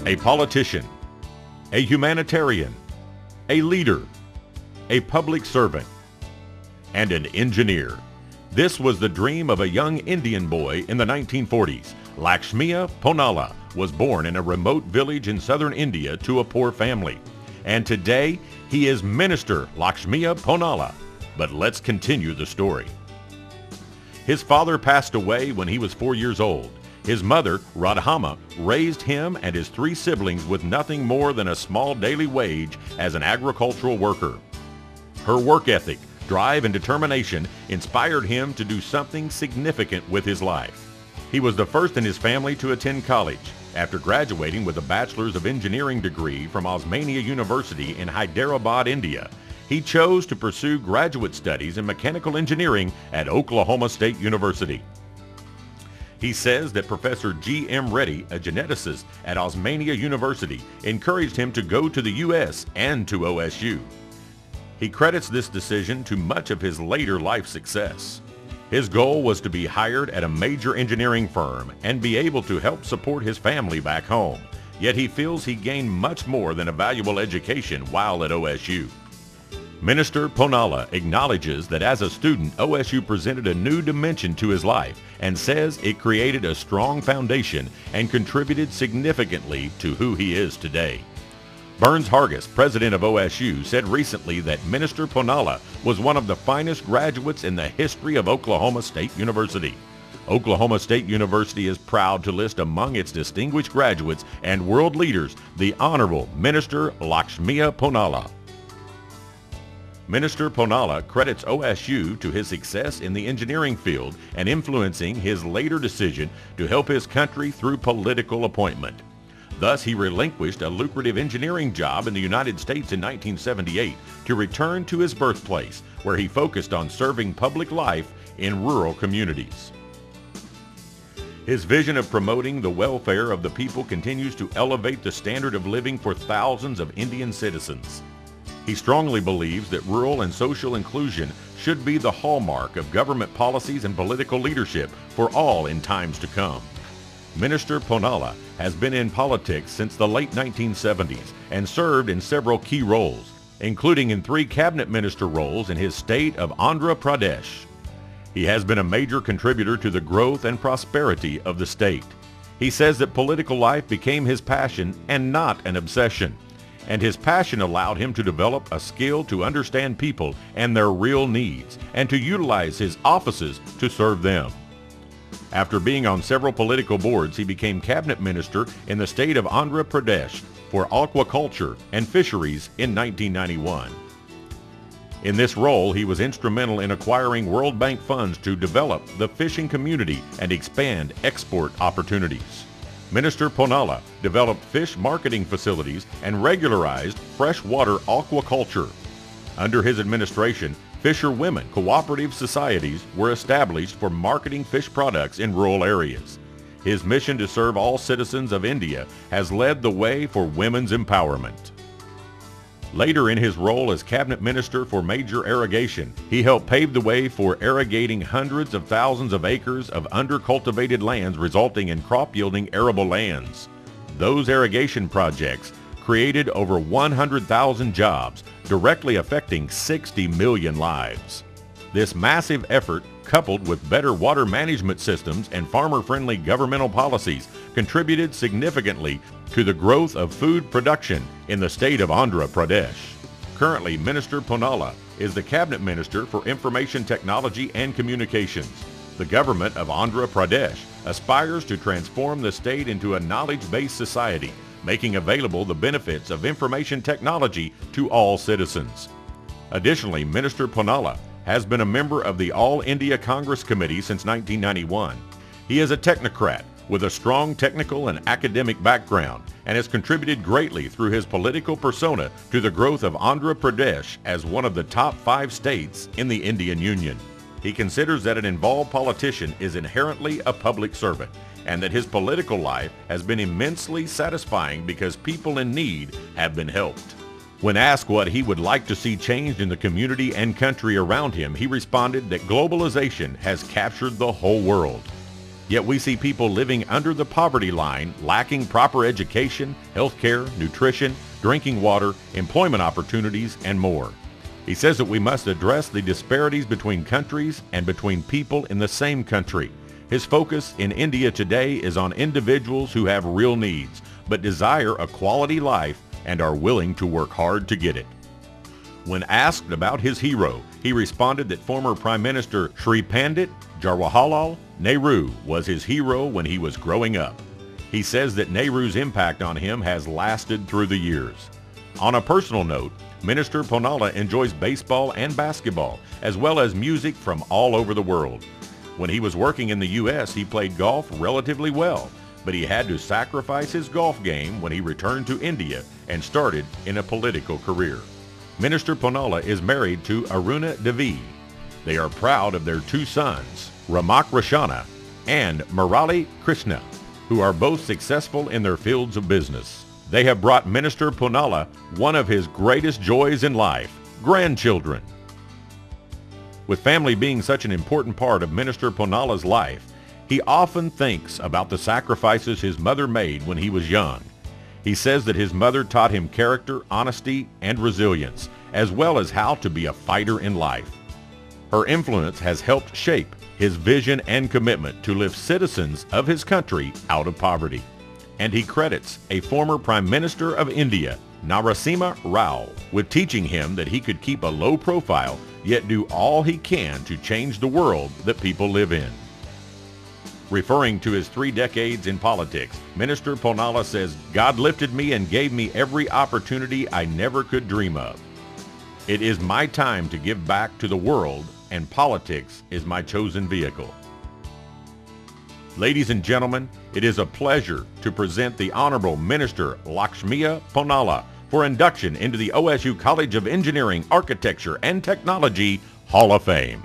a politician, a humanitarian, a leader, a public servant, and an engineer. This was the dream of a young Indian boy in the 1940s. Lakshmaiah Ponnala was born in a remote village in southern India to a poor family. And today, he is Minister Lakshmaiah Ponnala. But let's continue the story. His father passed away when he was 4 years old. His mother, Radhama, raised him and his 3 siblings with nothing more than a small daily wage as an agricultural worker. Her work ethic, drive, and determination inspired him to do something significant with his life. He was the first in his family to attend college. After graduating with a Bachelor's of Engineering degree from Osmania University in Hyderabad, India, he chose to pursue graduate studies in mechanical engineering at Oklahoma State University. He says that Professor G.M. Reddy, a geneticist at Osmania University, encouraged him to go to the U.S. and to OSU. He credits this decision to much of his later life success. His goal was to be hired at a major engineering firm and be able to help support his family back home. Yet he feels he gained much more than a valuable education while at OSU. Minister Ponnala acknowledges that as a student, OSU presented a new dimension to his life and says it created a strong foundation and contributed significantly to who he is today. Burns Hargis, president of OSU, said recently that Minister Ponnala was one of the finest graduates in the history of Oklahoma State University. Oklahoma State University is proud to list among its distinguished graduates and world leaders the Honorable Minister Lakshmaiah Ponnala. Minister Ponnala credits OSU to his success in the engineering field and influencing his later decision to help his country through political appointment. Thus, he relinquished a lucrative engineering job in the United States in 1978 to return to his birthplace, where he focused on serving public life in rural communities. His vision of promoting the welfare of the people continues to elevate the standard of living for thousands of Indian citizens. He strongly believes that rural and social inclusion should be the hallmark of government policies and political leadership for all in times to come. Minister Ponnala has been in politics since the late 1970s and served in several key roles, including in 3 cabinet minister roles in his state of Andhra Pradesh. He has been a major contributor to the growth and prosperity of the state. He says that political life became his passion and not an obsession, and his passion allowed him to develop a skill to understand people and their real needs and to utilize his offices to serve them. After being on several political boards, he became cabinet minister in the state of Andhra Pradesh for aquaculture and fisheries in 1991. In this role, he was instrumental in acquiring World Bank funds to develop the fishing community and expand export opportunities. Minister Ponnala developed fish marketing facilities and regularized freshwater aquaculture. Under his administration, fisherwomen cooperative societies were established for marketing fish products in rural areas. His mission to serve all citizens of India has led the way for women's empowerment. Later in his role as cabinet minister for major irrigation, he helped pave the way for irrigating hundreds of thousands of acres of undercultivated lands, resulting in crop-yielding arable lands. Those irrigation projects created over 100,000 jobs, directly affecting 60 million lives. This massive effort, coupled with better water management systems and farmer-friendly governmental policies, contributed significantly to the growth of food production in the state of Andhra Pradesh. Currently, Minister Ponnala is the Cabinet Minister for Information Technology and Communications. The government of Andhra Pradesh aspires to transform the state into a knowledge-based society, making available the benefits of information technology to all citizens. Additionally, Minister Ponnala has been a member of the All India Congress Committee since 1991. He is a technocrat with a strong technical and academic background and has contributed greatly through his political persona to the growth of Andhra Pradesh as one of the top 5 states in the Indian Union. He considers that an involved politician is inherently a public servant and that his political life has been immensely satisfying because people in need have been helped. When asked what he would like to see changed in the community and country around him, he responded that globalization has captured the whole world. Yet we see people living under the poverty line, lacking proper education, health care, nutrition, drinking water, employment opportunities, and more. He says that we must address the disparities between countries and between people in the same country. His focus in India today is on individuals who have real needs, but desire a quality life and are willing to work hard to get it. When asked about his hero, he responded that former Prime Minister Sri Pandit Jawaharlal Nehru was his hero when he was growing up. He says that Nehru's impact on him has lasted through the years. On a personal note, Minister Ponnala enjoys baseball and basketball, as well as music from all over the world. When he was working in the U.S., he played golf relatively well, but he had to sacrifice his golf game when he returned to India and started in a political career. Minister Ponnala is married to Aruna Devi. They are proud of their 2 sons, Ramak Rashana and Murali Krishna, who are both successful in their fields of business. They have brought Minister Ponnala one of his greatest joys in life, grandchildren. With family being such an important part of Minister Ponnala's life, he often thinks about the sacrifices his mother made when he was young. He says that his mother taught him character, honesty, and resilience, as well as how to be a fighter in life. Her influence has helped shape his vision and commitment to lift citizens of his country out of poverty. And he credits a former Prime Minister of India, Narasimha Rao, with teaching him that he could keep a low profile, yet do all he can to change the world that people live in. Referring to his 3 decades in politics, Minister Ponnala says, "God lifted me and gave me every opportunity I never could dream of. It is my time to give back to the world, and politics is my chosen vehicle." Ladies and gentlemen, it is a pleasure to present the Honorable Minister Lakshmaiah Ponnala for induction into the OSU College of Engineering, Architecture, and Technology Hall of Fame.